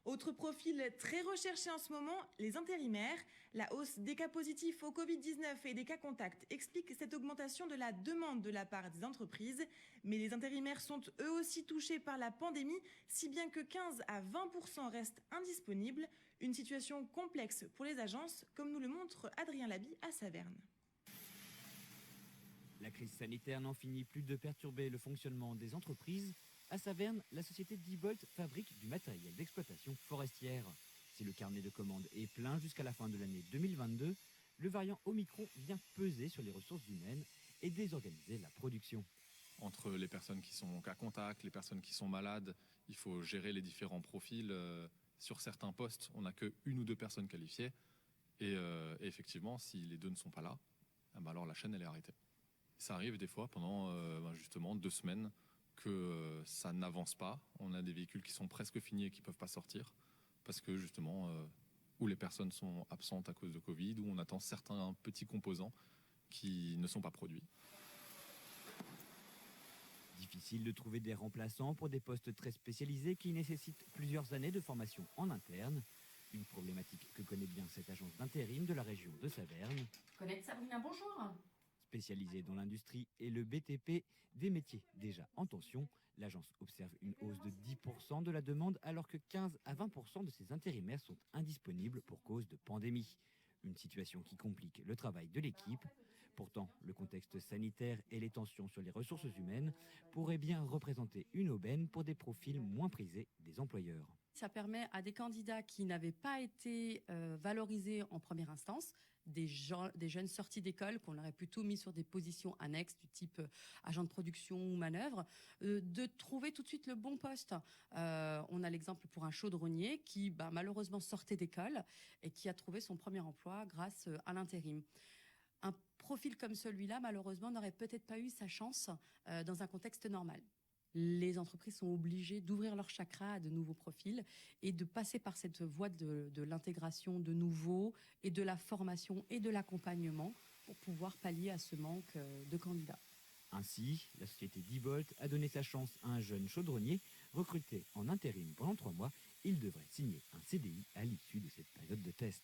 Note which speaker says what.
Speaker 1: Autre profil très recherché en ce moment, les intérimaires. La hausse des cas positifs au Covid-19 et des cas contacts explique cette augmentation de la demande de la part des entreprises. Mais les intérimaires sont eux aussi touchés par la pandémie, si bien que 15 à 20% restent indisponibles. Une situation complexe pour les agences, comme nous le montre Adrien Labi à Saverne.
Speaker 2: La crise sanitaire n'en finit plus de perturber le fonctionnement des entreprises. À Saverne, la société Diebold fabrique du matériel d'exploitation forestière. Si le carnet de commandes est plein jusqu'à la fin de l'année 2022, le variant Omicron vient peser sur les ressources humaines et désorganiser la production.
Speaker 3: Entre les personnes qui sont cas contact, les personnes qui sont malades, il faut gérer les différents profils. Sur certains postes, on n'a qu'une ou deux personnes qualifiées. Et effectivement, si les deux ne sont pas là, alors la chaîne elle est arrêtée. Ça arrive des fois pendant justement 2 semaines que ça n'avance pas. On a des véhicules qui sont presque finis et qui ne peuvent pas sortir parce que justement, où les personnes sont absentes à cause de Covid, où on attend certains petits composants qui ne sont pas produits.
Speaker 2: Difficile de trouver des remplaçants pour des postes très spécialisés qui nécessitent plusieurs années de formation en interne. Une problématique que connaît bien cette agence d'intérim de la région de Saverne.
Speaker 4: Connaître Sabrina, bonjour.
Speaker 2: Spécialisée dans l'industrie et le BTP, des métiers déjà en tension, l'agence observe une hausse de 10% de la demande alors que 15 à 20% de ses intérimaires sont indisponibles pour cause de pandémie. Une situation qui complique le travail de l'équipe. Pourtant, le contexte sanitaire et les tensions sur les ressources humaines pourraient bien représenter une aubaine pour des profils moins prisés des employeurs.
Speaker 4: Ça permet à des candidats qui n'avaient pas été valorisés en première instance, des jeunes sortis d'école qu'on aurait plutôt mis sur des positions annexes du type agent de production ou manœuvre, de trouver tout de suite le bon poste. On a l'exemple pour un chaudronnier qui malheureusement sortait d'école et qui a trouvé son premier emploi grâce à l'intérim. Un profil comme celui-là, malheureusement, n'aurait peut-être pas eu sa chance dans un contexte normal. Les entreprises sont obligées d'ouvrir leur chakra à de nouveaux profils et de passer par cette voie de l'intégration de nouveaux et de la formation et de l'accompagnement pour pouvoir pallier à ce manque de candidats.
Speaker 2: Ainsi, la société Diebold a donné sa chance à un jeune chaudronnier recruté en intérim pendant 3 mois. Il devrait signer un CDI à l'issue de cette période de test.